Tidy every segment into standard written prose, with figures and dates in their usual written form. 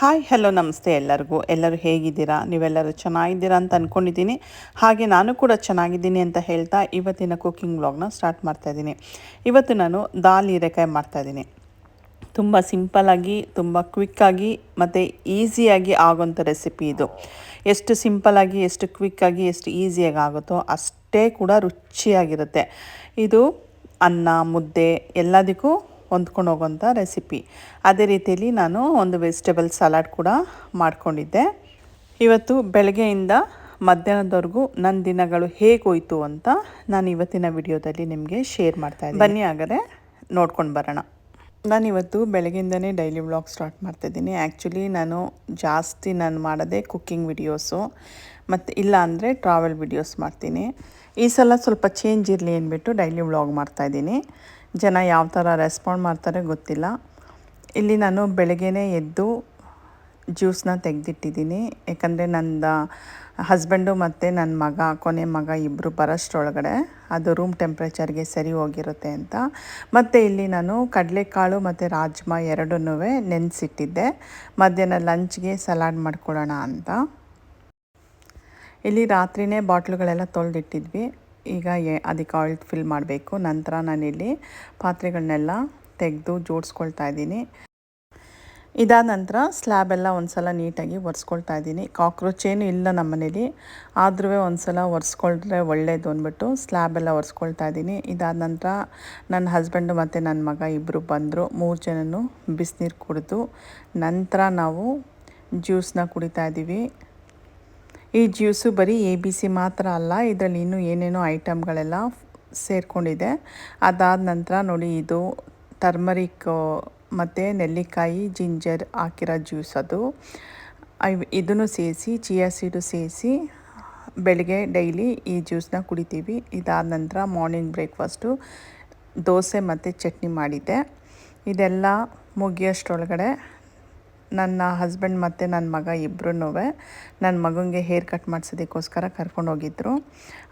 Hi hello ನಮಸ್ತೆ ಎಲ್ಲರೂ ಹೇಗಿದ್ದೀರಾ? ನೀವೆಲ್ಲರೂ ಚೆನ್ನಾಗಿದ್ದೀರಾ ಅಂತ ಅಂದ್ಕೊಂಡಿದ್ದೀನಿ. ಹಾಗೆ ನಾನು ಕೂಡ ಚೆನ್ನಾಗಿದ್ದೀನಿ ಅಂತ ಹೇಳ್ತಾ ಇವತ್ತಿನ ಕುಕ್ಕಿಂಗ್ ವ್ಲಾಗ್ನ ಸ್ಟಾರ್ಟ್ ಮಾಡ್ತಾಯಿದ್ದೀನಿ. ಇವತ್ತು ನಾನು ದಾಲ್ ಹೀರೆಕಾಯಿ ಮಾಡ್ತಾಯಿದ್ದೀನಿ. ತುಂಬ ಸಿಂಪಲ್ಲಾಗಿ, ತುಂಬ ಕ್ವಿಕ್ಕಾಗಿ ಮತ್ತು ಈಸಿಯಾಗಿ ಆಗೋಂಥ ರೆಸಿಪಿ ಇದು. ಎಷ್ಟು ಸಿಂಪಲ್ಲಾಗಿ, ಎಷ್ಟು ಕ್ವಿಕ್ಕಾಗಿ, ಎಷ್ಟು ಈಸಿಯಾಗಿ ಆಗುತ್ತೋ ಅಷ್ಟೇ ಕೂಡ ರುಚಿಯಾಗಿರುತ್ತೆ. ಇದು ಅನ್ನ, ಮುದ್ದೆ ಎಲ್ಲದಕ್ಕೂ ಹೊಂದ್ಕೊಂಡು ಹೋಗೋಂಥ ರೆಸಿಪಿ. ಅದೇ ರೀತಿಯಲ್ಲಿ ನಾನು ಒಂದು ವೆಜಿಟೇಬಲ್ ಸಲಾಡ್ ಕೂಡ ಮಾಡ್ಕೊಂಡಿದ್ದೆ. ಇವತ್ತು ಬೆಳಗ್ಗೆಯಿಂದ ಮಧ್ಯಾಹ್ನದವರೆಗೂ ನನ್ನ ದಿನಗಳು ಹೇಗೋಯ್ತು ಅಂತ ನಾನು ಇವತ್ತಿನ ವಿಡಿಯೋದಲ್ಲಿ ನಿಮಗೆ ಶೇರ್ ಮಾಡ್ತಾಯಿದ್ದೀನಿ. ಬನ್ನಿ ಹಾಗಾದರೆ ನೋಡ್ಕೊಂಡು ಬರೋಣ. ನಾನಿವತ್ತು ಬೆಳಗ್ಗೆಯಿಂದನೇ ಡೈಲಿ ವ್ಲಾಗ್ ಸ್ಟಾರ್ಟ್ ಮಾಡ್ತಾಯಿದ್ದೀನಿ. ಆ್ಯಕ್ಚುಲಿ ನಾನು ಜಾಸ್ತಿ ಮಾಡೋದೇ ಕುಕ್ಕಿಂಗ್ ವಿಡಿಯೋಸು ಮತ್ತು ಇಲ್ಲ ಅಂದರೆ ಟ್ರಾವೆಲ್ ವಿಡಿಯೋಸ್ ಮಾಡ್ತೀನಿ. ಈ ಸಲ ಸ್ವಲ್ಪ ಚೇಂಜ್ ಇರಲಿ ಅಂದ್ಬಿಟ್ಟು ಡೈಲಿ ವ್ಲಾಗ್ ಮಾಡ್ತಾಯಿದ್ದೀನಿ. ಜನ ಯಾವ ಥರ ರೆಸ್ಪಾಂಡ್ ಮಾಡ್ತಾರೆ ಗೊತ್ತಿಲ್ಲ. ಇಲ್ಲಿ ನಾನು ಬೆಳಗ್ಗೆನೇ ಎದ್ದು ಜ್ಯೂಸನ್ನ ತೆಗೆದಿಟ್ಟಿದ್ದೀನಿ. ಯಾಕಂದರೆ ನನ್ನ ಹಸ್ಬೆಂಡು ಮತ್ತು ನನ್ನ ಮಗ, ಕೊನೆ ಮಗ ಇಬ್ಬರು ಬರೋಷ್ಟರೊಳಗಡೆ ಅದು ರೂಮ್ ಟೆಂಪ್ರೇಚರ್ಗೆ ಸರಿ ಹೋಗಿರುತ್ತೆ ಅಂತ. ಮತ್ತು ಇಲ್ಲಿ ನಾನು ಕಡಲೆಕಾಳು ಮತ್ತು ರಾಜ್ಮಾ ಎರಡನ್ನೂ ನೆನೆಸಿಟ್ಟಿದ್ದೆ, ಮಧ್ಯಾಹ್ನ ಲಂಚ್ಗೆ ಸಲಾಡ್ ಮಾಡ್ಕೊಳ್ಳೋಣ ಅಂತ. ಇಲ್ಲಿ ರಾತ್ರಿಯೇ ಬಾಟ್ಲುಗಳೆಲ್ಲ ತೊಳೆದಿಟ್ಟಿದ್ವಿ. ಈಗ ಅದಕ್ಕೆ ಆಯಿಲ್ ಫಿಲ್ ಮಾಡಬೇಕು. ನಂತರ ನಾನಿಲ್ಲಿ ಪಾತ್ರೆಗಳನ್ನೆಲ್ಲ ತೆಗೆದು ಜೋಡಿಸ್ಕೊಳ್ತಾ ಇದ್ದೀನಿ. ಇದಾದ ನಂತರ ಸ್ಲ್ಯಾಬೆಲ್ಲ ಒಂದು ಸಲ ನೀಟಾಗಿ ಒರೆಸ್ಕೊಳ್ತಾ ಇದ್ದೀನಿ. ಕಾಕ್ರೋಚ್ ಏನು ಇಲ್ಲ ನಮ್ಮ ಮನೇಲಿ, ಆದ್ರೂ ಒಂದು ಸಲ ಒರೆಸ್ಕೊಂಡ್ರೆ ಒಳ್ಳೆಯದು ಅಂದ್ಬಿಟ್ಟು ಸ್ಲ್ಯಾಬೆಲ್ಲ ಒರೆಸ್ಕೊಳ್ತಾ ಇದ್ದೀನಿ. ಇದಾದ ನಂತರ ನನ್ನ ಹಸ್ಬೆಂಡು ಮತ್ತು ನನ್ನ ಮಗ ಇಬ್ಬರು ಬಂದರು. 3 ಜನನೂ ಬಿಸಿನೀರು ಕುಡಿದು ನಂತರ ನಾವು ಜ್ಯೂಸನ್ನ ಕುಡಿತಾ ಇದ್ದೀವಿ. ಈ ಜ್ಯೂಸು ಬರೀ ABC ಮಾತ್ರ ಅಲ್ಲ, ಇದರಲ್ಲಿ ಇನ್ನೂ ಏನೇನೋ ಐಟಮ್ಗಳೆಲ್ಲ ಸೇರಿಕೊಂಡಿದೆ. ಅದಾದ ನಂತರ ನೋಡಿ, ಇದು ಟರ್ಮರಿಕ್ ಮತ್ತು ನೆಲ್ಲಿಕಾಯಿ, ಜಿಂಜರ್ ಹಾಕಿರೋ ಜ್ಯೂಸ್ ಅದು. ಇದನ್ನು ಸೇರಿಸಿ, ಚಿಯಾ ಸೀಡು ಸೇರಿಸಿ ಬೆಳಗ್ಗೆ ಡೈಲಿ ಈ ಜ್ಯೂಸನ್ನ ಕುಡಿತೀವಿ. ಇದಾದ ನಂತರ ಮಾರ್ನಿಂಗ್ ಬ್ರೇಕ್ಫಾಸ್ಟು ದೋಸೆ ಮತ್ತು ಚಟ್ನಿ ಮಾಡಿದ್ದೆ. ಇದೆಲ್ಲ ಮುಗಿಯೋಷ್ಟರೊಳಗಡೆ ನನ್ನ ಹಸ್ಬೆಂಡ್ ಮತ್ತು ನನ್ನ ಮಗ ಇಬ್ಬರೂ ನನ್ನ ಮಗನಿಗೆ ಹೇರ್ ಕಟ್ ಮಾಡಿಸೋದಕ್ಕೋಸ್ಕರ ಕರ್ಕೊಂಡೋಗಿದ್ದರು.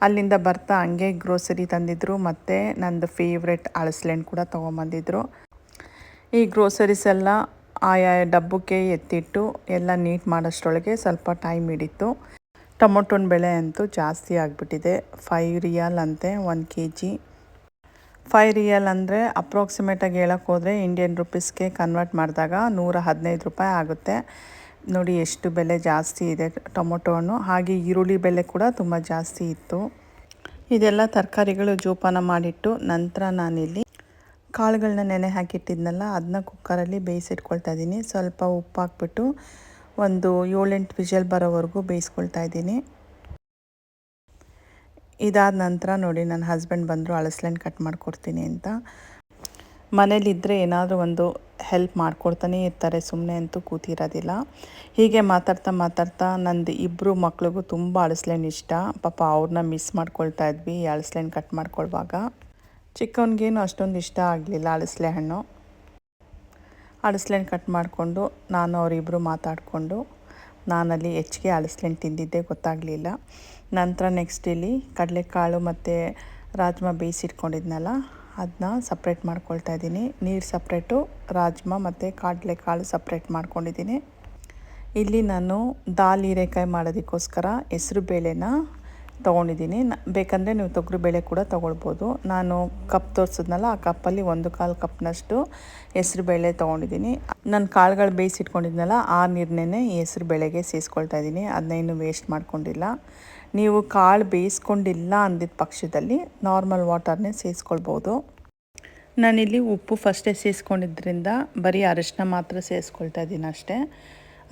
ಅಲ್ಲಿಂದ ಬರ್ತಾ ಹಂಗೆ ಗ್ರೋಸರಿ ತಂದಿದ್ದರು ಮತ್ತು ನಂದು ಫೇವ್ರೆಟ್ ಹಳಸಲೆಹಣ್ಣು ಕೂಡ ತೊಗೊಂಬಂದಿದ್ರು. ಈ ಗ್ರೋಸರೀಸ್ ಎಲ್ಲ ಆಯಾ ಡಬ್ಬಕ್ಕೆ ಎತ್ತಿಟ್ಟು ಎಲ್ಲ ನೀಟ್ ಮಾಡೋಷ್ಟರೊಳಗೆ ಸ್ವಲ್ಪ ಟೈಮ್ ಹಿಡಿತು. ಟೊಮೊಟೊನ ಬೆಲೆ ಅಂತೂ ಜಾಸ್ತಿ ಆಗಿಬಿಟ್ಟಿದೆ. 5 ರಿಯಾಲ್ ಅಂತೆ 1 kg. 5 ರಿಯಾಲ್ ಅಂದರೆ ಅಪ್ರಾಕ್ಸಿಮೇಟಾಗಿ ಹೇಳೋಕ್ಕೆ ಹೋದರೆ ಇಂಡಿಯನ್ ರುಪೀಸ್ಗೆ ಕನ್ವರ್ಟ್ ಮಾಡಿದಾಗ 115 ರೂಪಾಯಿ ಆಗುತ್ತೆ. ನೋಡಿ ಎಷ್ಟು ಬೆಲೆ ಜಾಸ್ತಿ ಇದೆ ಟೊಮೊಟೊ ಹಣ್ಣು. ಹಾಗೆ ಈರುಳ್ಳಿ ಬೆಲೆ ಕೂಡ ತುಂಬ ಜಾಸ್ತಿ ಇತ್ತು. ಇದೆಲ್ಲ ತರಕಾರಿಗಳು ಜೋಪಾನ ಮಾಡಿಟ್ಟು ನಂತರ ನಾನಿಲ್ಲಿ ಕಾಳುಗಳನ್ನ ನೆನೆ ಹಾಕಿಟ್ಟಿದ್ನಲ್ಲ, ಅದನ್ನ ಕುಕ್ಕರಲ್ಲಿ ಬೇಯಿಸಿಟ್ಕೊಳ್ತಾ ಇದ್ದೀನಿ. ಸ್ವಲ್ಪ ಉಪ್ಪು ಹಾಕ್ಬಿಟ್ಟು ಒಂದು 7-8 ವಿಷಲ್ ಬರೋವರೆಗೂ ಬೇಯಿಸ್ಕೊಳ್ತಾ ಇದ್ದೀನಿ. ಇದಾದ ನಂತರ ನೋಡಿ, ನನ್ನ ಹಸ್ಬೆಂಡ್ ಬಂದರು ಹಳಸಲೆಹಣ್ಣು ಕಟ್ ಮಾಡಿಕೊಡ್ತೀನಿ ಅಂತ. ಮನೇಲಿದ್ದರೆ ಏನಾದರೂ ಒಂದು ಹೆಲ್ಪ್ ಮಾಡಿಕೊಡ್ತಾನೆ ಇರ್ತಾರೆ, ಸುಮ್ಮನೆ ಅಂತೂ ಕೂತಿರೋದಿಲ್ಲ. ಹೀಗೆ ಮಾತಾಡ್ತಾ ನಂದು ಇಬ್ಬರು ಮಕ್ಳಿಗೂ ತುಂಬ ಹಳಸಲೆಹಣ್ಣು ಇಷ್ಟ. ಪಾಪ ಅವ್ರನ್ನ ಮಿಸ್ ಮಾಡ್ಕೊಳ್ತಾ ಇದ್ವಿ ಈ ಹಳಸಲೆಹಣ್ಣು ಕಟ್ ಮಾಡ್ಕೊಳ್ವಾಗ. ಚಿಕ್ಕವನಿಗೇನು ಅಷ್ಟೊಂದು ಇಷ್ಟ ಆಗಲಿಲ್ಲ ಹಳಸಲೆಹಣ್ಣು. ಹಳಸಲೆಹಣ್ಣು ಕಟ್ ಮಾಡಿಕೊಂಡು ನಾನು ಅವರಿಬ್ಬರು ಮಾತಾಡಿಕೊಂಡು ನಾನಲ್ಲಿ ಹೆಚ್ಚಿಗೆ ಹಳಸಲೆಹಣ್ಣು ತಿಂದಿದ್ದೆ ಗೊತ್ತಾಗಲಿಲ್ಲ. ನಂತರ ನೆಕ್ಸ್ಟ್ ಇಲ್ಲಿ ಕಡಲೆಕಾಳು ಮತ್ತು ರಾಜ್ಮಾ ಬೇಯಿಸಿಟ್ಕೊಂಡಿದ್ನಲ್ಲ, ಅದನ್ನ ಸಪ್ರೇಟ್ ಮಾಡ್ಕೊಳ್ತಾ ಇದ್ದೀನಿ. ನೀರು ಸಪ್ರೇಟು, ರಾಜ್ಮಾ ಮತ್ತು ಕಡಲೆಕಾಳು ಸಪ್ರೇಟ್ ಮಾಡ್ಕೊಂಡಿದ್ದೀನಿ. ಇಲ್ಲಿ ನಾನು ದಾಲ್ ಹೀರೆಕಾಯಿ ಮಾಡೋದಕ್ಕೋಸ್ಕರ ಹೆಸರು ಬೇಳೆನ ತೊಗೊಂಡಿದ್ದೀನಿ. ಬೇಕಂದರೆ ನೀವು ತೊಗರಿಬೇಳೆ ಕೂಡ ತೊಗೊಳ್ಬೋದು. ನಾನು ಕಪ್ ತೋರಿಸಿದ್ನಲ್ಲ, ಆ ಕಪ್ಪಲ್ಲಿ 1/4 ಕಪ್ನಷ್ಟು ಹೆಸರು ಬೇಳೆ ತೊಗೊಂಡಿದ್ದೀನಿ. ನಾನು ಕಾಳುಗಳು ಬೇಯಿಸಿಟ್ಕೊಂಡಿದ್ನಲ್ಲ, ಆ ನೀರನ್ನೇ ಈ ಹೆಸರು ಬೇಳೆಗೆ ಸೇರಿಸ್ಕೊಳ್ತಾ ಇದ್ದೀನಿ. ಅದನ್ನ ಇನ್ನೂ ವೇಸ್ಟ್ ಮಾಡ್ಕೊಂಡಿಲ್ಲ. ನೀವು ಕಾಳು ಬೇಯಿಸ್ಕೊಂಡಿಲ್ಲ ಅಂದಿದ್ದ ಪಕ್ಷದಲ್ಲಿ ನಾರ್ಮಲ್ ವಾಟರ್ನೇ ಸೇರಿಸ್ಕೊಳ್ಬೋದು. ನಾನಿಲ್ಲಿ ಉಪ್ಪು ಫಸ್ಟೇ ಸೇರಿಸ್ಕೊಂಡಿದ್ದರಿಂದ ಬರೀ ಅರಿಶಿನ ಮಾತ್ರ ಸೇರಿಸ್ಕೊಳ್ತಾ ಇದ್ದೀನಿ ಅಷ್ಟೇ.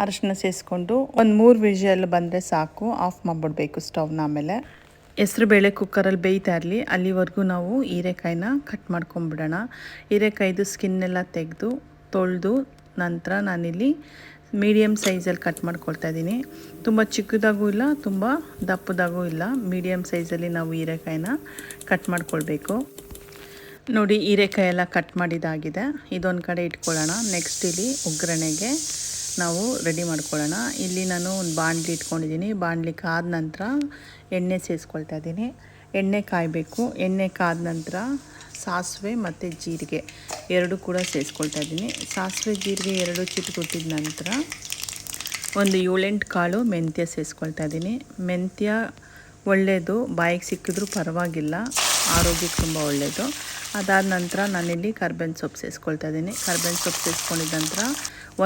ಅರಿಶಿನ ಸೇರಿಸ್ಕೊಂಡು ಒಂದು 3 ವಿಷಲ್ ಬಂದರೆ ಸಾಕು, ಆಫ್ ಮಾಡಿಬಿಡ್ಬೇಕು ಸ್ಟವ್ನ. ಆಮೇಲೆ ಹೆಸರು ಬೇಳೆ ಕುಕ್ಕರಲ್ಲಿ ಬೇಯ್ತಾ ಇರಲಿ, ಅಲ್ಲಿವರೆಗೂ ನಾವು ಹೀರೆಕಾಯಿನ ಕಟ್ ಮಾಡ್ಕೊಂಬಿಡೋಣ. ಹೀರೆಕಾಯ್ದು ಸ್ಕಿನ್ನೆಲ್ಲ ತೆಗೆದು ತೊಳೆದು ನಂತರ ನಾನಿಲ್ಲಿ ಮೀಡಿಯಮ್ ಸೈಜಲ್ಲಿ ಕಟ್ ಮಾಡ್ಕೊಳ್ತಾ ಇದ್ದೀನಿ. ತುಂಬ ಚಿಕ್ಕದಾಗೂ ಇಲ್ಲ, ತುಂಬ ದಪ್ಪದಾಗೂ ಇಲ್ಲ, ಮೀಡಿಯಮ್ ಸೈಜಲ್ಲಿ ನಾವು ಹೀರೆಕಾಯಿನ ಕಟ್ ಮಾಡ್ಕೊಳ್ಬೇಕು. ನೋಡಿ, ಹೀರೆಕಾಯಿ ಎಲ್ಲ ಕಟ್ ಮಾಡಿದಾಗಿದೆ. ಇದೊಂದು ಕಡೆ ಇಟ್ಕೊಳ್ಳೋಣ. ನೆಕ್ಸ್ಟ್ ಇಲ್ಲಿ ಒಗ್ಗರಣೆಗೆ ನಾವು ರೆಡಿ ಮಾಡ್ಕೊಳ್ಳೋಣ. ಇಲ್ಲಿ ನಾನು ಒಂದು ಬಾಣಲಿ ಇಟ್ಕೊಂಡಿದ್ದೀನಿ. ಬಾಣಲಿ ಕಾದ ನಂತರ ಎಣ್ಣೆ ಸೇರಿಸ್ಕೊಳ್ತಾ ಇದ್ದೀನಿ. ಎಣ್ಣೆ ಕಾಯಬೇಕು. ಎಣ್ಣೆ ಕಾದ ನಂತರ ಸಾಸಿವೆ ಮತ್ತು ಜೀರಿಗೆ ಎರಡು ಕೂಡ ಸೇರಿಸ್ಕೊಳ್ತಾ ಇದ್ದೀನಿ. ಸಾಸಿವೆ ಜೀರಿಗೆ ಎರಡು ಚಿಟುಕೊಟ್ಟಿದ ನಂತರ ಒಂದು 7-8 ಕಾಳು ಮೆಂತ್ಯ ಸೇರಿಸ್ಕೊಳ್ತಾ ಇದ್ದೀನಿ. ಮೆಂತ್ಯ ಒಳ್ಳೆಯದು, ಬಾಯಿಗೆ ಸಿಕ್ಕಿದ್ರೂ ಪರವಾಗಿಲ್ಲ, ಆರೋಗ್ಯಕ್ಕೆ ತುಂಬ ಒಳ್ಳೆಯದು. ಅದಾದ ನಂತರ ನಾನಿಲ್ಲಿ ಕರ್ಬೇವಿನ ಸೊಪ್ಪು ಸೇರಿಸ್ಕೊಳ್ತಾ ಇದ್ದೀನಿ. ಕರ್ಬೇವಿನ ಸೊಪ್ಪು ಸೇರಿಸ್ಕೊಂಡಿದ್ದ ನಂತರ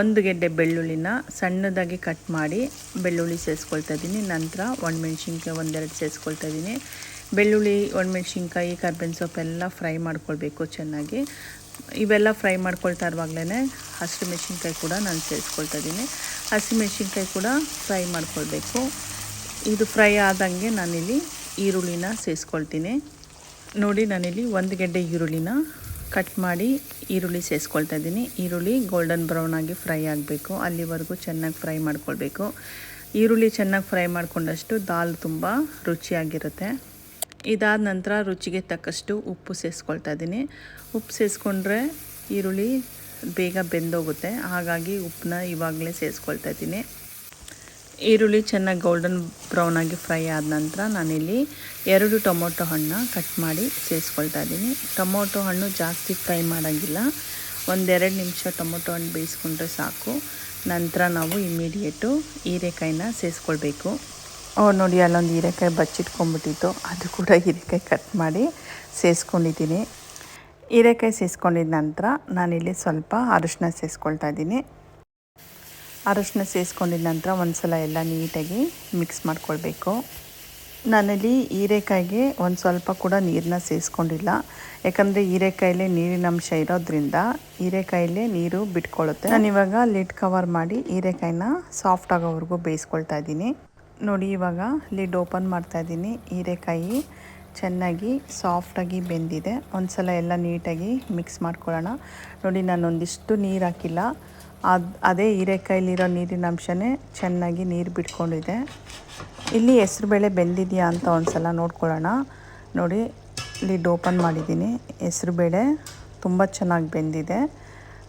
1 ಗೆಡ್ಡೆ ಬೆಳ್ಳುಳ್ಳಿನ ಸಣ್ಣದಾಗಿ ಕಟ್ ಮಾಡಿ ಬೆಳ್ಳುಳ್ಳಿ ಸೇರಿಸ್ಕೊಳ್ತಾ ಇದ್ದೀನಿ. ನಂತರ ಒಣಮೆಣ್ಸಿನ್ಕಾಯಿ 1-2 ಸೇರಿಸ್ಕೊಳ್ತಾ ಇದ್ದೀನಿ. ಬೆಳ್ಳುಳ್ಳಿ, ಒಣಮೆಣ್ಸಿನ್ಕಾಯಿ, ಕರ್ಬೇವಿನ ಸೊಪ್ಪೆಲ್ಲ ಫ್ರೈ ಮಾಡ್ಕೊಳ್ಬೇಕು ಚೆನ್ನಾಗಿ. ಇವೆಲ್ಲ ಫ್ರೈ ಮಾಡ್ಕೊಳ್ತಾ ಇರುವಾಗಲೇ ಹಸಿಮೆಣ್ಸಿನ್ಕಾಯಿ ಕೂಡ ನಾನು ಸೇರಿಸ್ಕೊಳ್ತಾ ಇದ್ದೀನಿ. ಹಸಿಮೆಣ್ಸಿನ್ಕಾಯಿ ಕೂಡ ಫ್ರೈ ಮಾಡ್ಕೊಳ್ಬೇಕು. ಇದು ಫ್ರೈ ಆದಂಗೆ ನಾನಿಲ್ಲಿ ಈರುಳ್ಳಿನ ಸೇರಿಸ್ಕೊಳ್ತೀನಿ. ನೋಡಿ, ನಾನಿಲ್ಲಿ 1 ಗೆಡ್ಡೆ ಈರುಳ್ಳಿನ ಕಟ್ ಮಾಡಿ ಈರುಳ್ಳಿ ಸೇರಿಸ್ಕೊಳ್ತಾ ಇದ್ದೀನಿ. ಈರುಳ್ಳಿ ಗೋಲ್ಡನ್ ಬ್ರೌನ್ ಆಗಿ ಫ್ರೈ ಆಗಬೇಕು, ಅಲ್ಲಿವರೆಗೂ ಚೆನ್ನಾಗಿ ಫ್ರೈ ಮಾಡ್ಕೊಳ್ಬೇಕು. ಈರುಳ್ಳಿ ಚೆನ್ನಾಗಿ ಫ್ರೈ ಮಾಡ್ಕೊಂಡಷ್ಟು ದಾಲ್ ತುಂಬ ರುಚಿಯಾಗಿರುತ್ತೆ. ಇದಾದ ನಂತರ ರುಚಿಗೆ ತಕ್ಕಷ್ಟು ಉಪ್ಪು ಸೇರಿಸ್ಕೊಳ್ತಾ ಇದ್ದೀನಿ. ಉಪ್ಪು ಸೇರಿಸ್ಕೊಂಡ್ರೆ ಈರುಳ್ಳಿ ಬೇಗ ಬೆಂದೋಗುತ್ತೆ, ಹಾಗಾಗಿ ಉಪ್ಪನ್ನ ಇವಾಗಲೇ ಸೇರಿಸ್ಕೊಳ್ತಾ ಇದ್ದೀನಿ. ಈರುಳ್ಳಿ ಚೆನ್ನಾಗಿ ಗೋಲ್ಡನ್ ಬ್ರೌನ್ ಆಗಿ ಫ್ರೈ ಆದ ನಂತರ ನಾನಿಲ್ಲಿ 2 ಟೊಮೊಟೊ ಹಣ್ಣು ಕಟ್ ಮಾಡಿ ಸೇರಿಸ್ಕೊಳ್ತಾ ಇದ್ದೀನಿ. ಟೊಮೊಟೊ ಹಣ್ಣು ಜಾಸ್ತಿ ಫ್ರೈ ಮಾಡೋಂಗಿಲ್ಲ, 1-2 ನಿಮಿಷ ಟೊಮೊಟೊ ಹಣ್ಣು ಬೇಯಿಸ್ಕೊಂಡ್ರೆ ಸಾಕು. ನಂತರ ನಾವು ಇಮಿಡಿಯೇಟು ಹೀರೆಕಾಯಿನ ಸೇರಿಸ್ಕೊಳ್ಬೇಕು. ನೋಡಿ, ಅಲ್ಲೊಂದು ಹೀರೆಕಾಯಿ ಬಚ್ಚಿಟ್ಕೊಂಡ್ಬಿಟ್ಟಿತ್ತು, ಅದು ಕೂಡ ಹೀರೆಕಾಯಿ ಕಟ್ ಮಾಡಿ ಸೇರಿಸ್ಕೊಂಡಿದ್ದೀನಿ. ಹೀರೆಕಾಯಿ ಸೇರಿಸ್ಕೊಂಡಿದ್ದ ನಂತರ ನಾನಿಲ್ಲಿ ಸ್ವಲ್ಪ ಅರಿಶಿನ ಸೇರಿಸ್ಕೊಳ್ತಾ ಇದ್ದೀನಿ. ಅರಿಶಿನ ಸೇರಿಸ್ಕೊಂಡಿದ್ದ ನಂತರ ಒಂದು ಸಲ ಎಲ್ಲ ನೀಟಾಗಿ ಮಿಕ್ಸ್ ಮಾಡ್ಕೊಳ್ಬೇಕು. ನಾನಲ್ಲಿ ಹೀರೆಕಾಯಿಗೆ ಒಂದು ಸ್ವಲ್ಪ ಕೂಡ ನೀರನ್ನ ಸೇರಿಸ್ಕೊಂಡಿಲ್ಲ, ಯಾಕಂದರೆ ಹೀರೆಕಾಯಲ್ಲೇ ನೀರಿನ ಅಂಶ ಇರೋದ್ರಿಂದ ಹೀರೆಕಾಯಲ್ಲೇ ನೀರು ಬಿಟ್ಕೊಳ್ಳುತ್ತೆ. ನಾನಿವಾಗ ಲಿಡ್ ಕವರ್ ಮಾಡಿ ಹೀರೆಕಾಯಿನ ಸಾಫ್ಟ್ ಆಗೋವರೆಗೂ ಬೇಯಿಸ್ಕೊಳ್ತಾ ಇದ್ದೀನಿ. ನೋಡಿ, ಇವಾಗ ಲಿಡ್ ಓಪನ್ ಮಾಡ್ತಾ ಇದ್ದೀನಿ. ಹೀರೆಕಾಯಿ ಚೆನ್ನಾಗಿ ಸಾಫ್ಟಾಗಿ ಬೆಂದಿದೆ. ಒಂದು ಸಲ ಎಲ್ಲ ನೀಟಾಗಿ ಮಿಕ್ಸ್ ಮಾಡ್ಕೊಳ್ಳೋಣ. ನೋಡಿ, ನಾನು ಒಂದಿಷ್ಟು ನೀರು ಹಾಕಿಲ್ಲ, ಅದೇ ಹೀರೆಕಾಯಲ್ಲಿರೋ ನೀರಿನ ಅಂಶನೇ ಚೆನ್ನಾಗಿ ನೀರು ಬಿಟ್ಕೊಂಡಿದೆ. ಇಲ್ಲಿ ಹೆಸ್ರುಬೇಳೆ ಬೆಂದಿದೆಯಾ ಅಂತ ಒಂದು ಸಲ ನೋಡ್ಕೊಳ್ಳೋಣ. ನೋಡಿ, ಲಿಡ್ ಓಪನ್ ಮಾಡಿದ್ದೀನಿ. ಹೆಸ್ರುಬೇಳೆ ತುಂಬ ಚೆನ್ನಾಗಿ ಬೆಂದಿದೆ.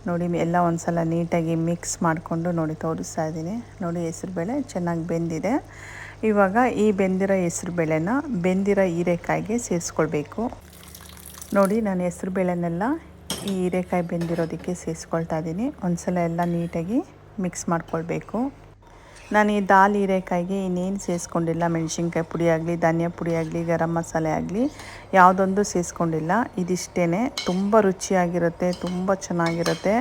ನೋಡಿ, ಎಲ್ಲ ಒಂದು ಸಲ ನೀಟಾಗಿ ಮಿಕ್ಸ್ ಮಾಡಿಕೊಂಡು ನೋಡಿ ತೋರಿಸ್ತಾ ಇದ್ದೀನಿ. ನೋಡಿ, ಹೆಸ್ರುಬೇಳೆ ಚೆನ್ನಾಗಿ ಬೆಂದಿದೆ. ಇವಾಗ ಈ ಬೆಂದಿರೋ ಹೆಸ್ರುಬೇಳೆನ ಬೆಂದಿರೋ ಹೀರೆಕಾಯಿಗೆ ಸೇರಿಸ್ಕೊಳ್ಬೇಕು. ನೋಡಿ, ನಾನು ಹೆಸ್ರುಬೇಳೆನೆಲ್ಲ ಈ ಹೀರೆಕಾಯಿ ಬೆಂದಿರೋದಕ್ಕೆ ಸೇರಿಸ್ಕೊಳ್ತಾ ಇದ್ದೀನಿ. ಒಂದು ಸಲ ಎಲ್ಲ ನೀಟಾಗಿ ಮಿಕ್ಸ್ ಮಾಡ್ಕೊಳ್ಬೇಕು. ನಾನು ಈ ದಾಲ್ ಹೀರೆಕಾಯಿಗೆ ಇನ್ನೇನು ಸೇರಿಸ್ಕೊಂಡಿಲ್ಲ. ಮೆಣಸಿನ್ಕಾಯಿ ಪುಡಿ ಆಗಲಿ, ಧನಿಯಾ ಪುಡಿ ಆಗಲಿ, ಗರಂ ಮಸಾಲೆ ಆಗಲಿ ಯಾವುದೊಂದು ಸೇರಿಸ್ಕೊಂಡಿಲ್ಲ. ಇದಿಷ್ಟೇ, ತುಂಬ ರುಚಿಯಾಗಿರುತ್ತೆ, ತುಂಬ ಚೆನ್ನಾಗಿರುತ್ತೆ.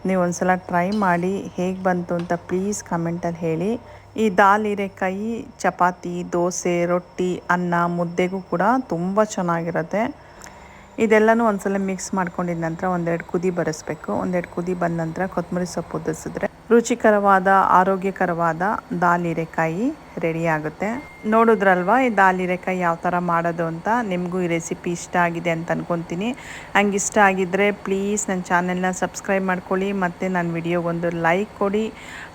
ನೀವು ಒಂದು ಸಲ ಟ್ರೈ ಮಾಡಿ, ಹೇಗೆ ಬಂತು ಅಂತ ಪ್ಲೀಸ್ ಕಮೆಂಟಲ್ಲಿ ಹೇಳಿ. ಈ ದಾಲ್ ಹೀರೆಕಾಯಿ ಚಪಾತಿ, ದೋಸೆ, ರೊಟ್ಟಿ, ಅನ್ನ, ಮುದ್ದೆಗೂ ಕೂಡ ತುಂಬ ಚೆನ್ನಾಗಿರುತ್ತೆ. ಇದೆಲ್ಲನೂ ಒಂದು ಸಲ ಮಿಕ್ಸ್ ಮಾಡ್ಕೊಂಡಿದ್ದ ನಂತರ 1-2 ಕುದಿ ಬರಿಸ್ಬೇಕು. 1-2 ಕುದಿ ಬಂದ ನಂತರ ಕೊತ್ತಂಬರಿ ಸೊಪ್ಪು ಉದುರಿಸಿದ್ರೆ ರುಚಿಕರವಾದ, ಆರೋಗ್ಯಕರವಾದ ದಾಲ್ ಹೀರೆಕಾಯಿ ರೆಡಿ ಆಗುತ್ತೆ. ನೋಡಿದ್ರಲ್ವಾ ಈ ದಾಲ್ ಹೀರೆಕಾಯಿ ಯಾವ ಥರ ಮಾಡೋದು ಅಂತ. ನಿಮಗೂ ಈ ರೆಸಿಪಿ ಇಷ್ಟ ಆಗಿದೆ ಅಂತ ಅಂದ್ಕೊತೀನಿ. ಹಂಗೆ ಇಷ್ಟ ಆಗಿದ್ದರೆ ಪ್ಲೀಸ್ ನನ್ನ ಚಾನೆಲ್ನ ಸಬ್ಸ್ಕ್ರೈಬ್ ಮಾಡ್ಕೊಳ್ಳಿ, ಮತ್ತು ನನ್ನ ವಿಡಿಯೋಗೊಂದು ಲೈಕ್ ಕೊಡಿ,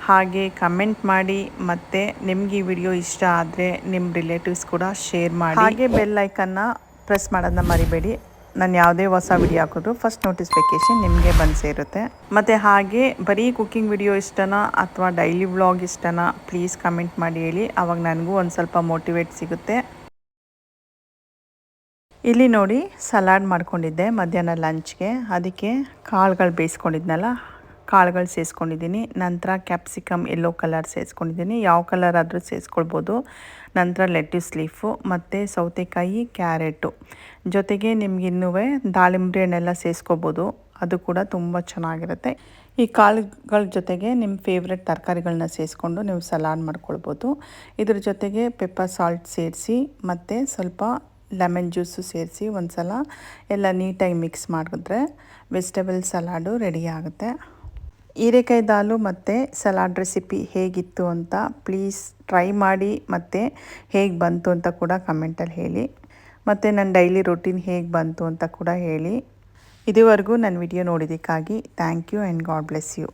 ಹಾಗೆ ಕಮೆಂಟ್ ಮಾಡಿ. ಮತ್ತು ನಿಮ್ಗೆ ಈ ವಿಡಿಯೋ ಇಷ್ಟ ಆದರೆ ನಿಮ್ಮ ರಿಲೇಟಿವ್ಸ್ ಕೂಡ ಶೇರ್ ಮಾಡಿ. ಹಾಗೆ ಬೆಲ್ ಐಕನ್ನ ಪ್ರೆಸ್ ಮಾಡೋದನ್ನ ಮರಿಬೇಡಿ. ನಾನು ಯಾವುದೇ ಹೊಸ ವಿಡಿಯೋ ಹಾಕಿದ್ರು ಫಸ್ಟ್ ನೋಟಿಫಿಕೇಷನ್ ನಿಮಗೆ ಬಂದು ಸೇರುತ್ತೆ. ಮತ್ತು ಹಾಗೆ ಬರೀ ಕುಕ್ಕಿಂಗ್ ವಿಡಿಯೋ ಇಷ್ಟನಾ ಅಥವಾ ಡೈಲಿ ವ್ಲಾಗ್ ಇಷ್ಟನಾ ಪ್ಲೀಸ್ ಕಮೆಂಟ್ ಮಾಡಿ ಹೇಳಿ, ಆವಾಗ ನನಗೂ ಒಂದು ಸ್ವಲ್ಪ ಮೋಟಿವೇಟ್ ಸಿಗುತ್ತೆ. ಇಲ್ಲಿ ನೋಡಿ, ಸಲಾಡ್ ಮಾಡ್ಕೊಂಡಿದ್ದೆ ಮಧ್ಯಾಹ್ನ ಲಂಚ್ಗೆ. ಅದಕ್ಕೆ ಕಾಳುಗಳು ಬೇಯಿಸ್ಕೊಂಡಿದ್ನಲ್ಲ, ಕಾಳುಗಳು ಸೇರಿಸ್ಕೊಂಡಿದ್ದೀನಿ. ನಂತರ ಕ್ಯಾಪ್ಸಿಕಮ್ ಯೆಲ್ಲೋ ಕಲರ್ ಸೇರಿಸ್ಕೊಂಡಿದ್ದೀನಿ, ಯಾವ ಕಲರ್ ಆದರೂ ಸೇರಿಸ್ಕೊಳ್ಬೋದು. ನಂತರ ಲೆಟ್ಯೂಸ್ ಲೀಫು ಮತ್ತು ಸೌತೆಕಾಯಿ, ಕ್ಯಾರೆಟು ಜೊತೆಗೆ ನಿಮ್ಗೆ ಇನ್ನೂ ದಾಳಿಂಬೆ ಹಣ್ಣೆಲ್ಲ ಸೇರಿಸ್ಕೋಬೋದು, ಅದು ಕೂಡ ತುಂಬ ಚೆನ್ನಾಗಿರುತ್ತೆ. ಈ ಕಾಳುಗಳ ಜೊತೆಗೆ ನಿಮ್ಮ ಫೇವ್ರೆಟ್ ತರಕಾರಿಗಳನ್ನ ಸೇರಿಸ್ಕೊಂಡು ನೀವು ಸಲಾಡ್ ಮಾಡ್ಕೊಳ್ಬೋದು. ಇದ್ರ ಜೊತೆಗೆ ಪೆಪ್ಪರ್ ಸಾಲ್ಟ್ ಸೇರಿಸಿ ಮತ್ತು ಸ್ವಲ್ಪ ಲೆಮನ್ ಜ್ಯೂಸು ಸೇರಿಸಿ ಒಂದು ಸಲ ಎಲ್ಲ ನೀಟಾಗಿ ಮಿಕ್ಸ್ ಮಾಡಿದ್ರೆ ವೆಜಿಟೇಬಲ್ ಸಲಾಡು ರೆಡಿ ಆಗುತ್ತೆ. ಹೀರೆಕಾಯಿ ದಾಲು ಮತ್ತು ಸಲಾಡ್ ರೆಸಿಪಿ ಹೇಗಿತ್ತು ಅಂತ ಪ್ಲೀಸ್ ಟ್ರೈ ಮಾಡಿ, ಮತ್ತು ಹೇಗೆ ಬಂತು ಅಂತ ಕೂಡ ಕಮೆಂಟಲ್ಲಿ ಹೇಳಿ. ಮತ್ತು ನನ್ನ ಡೈಲಿ ರೂಟೀನ್ ಹೇಗೆ ಬಂತು ಅಂತ ಕೂಡ ಹೇಳಿ. ಇದುವರೆಗೂ ನನ್ನ ವಿಡಿಯೋ ನೋಡಿದ್ದಕ್ಕಾಗಿ thank you and God bless you.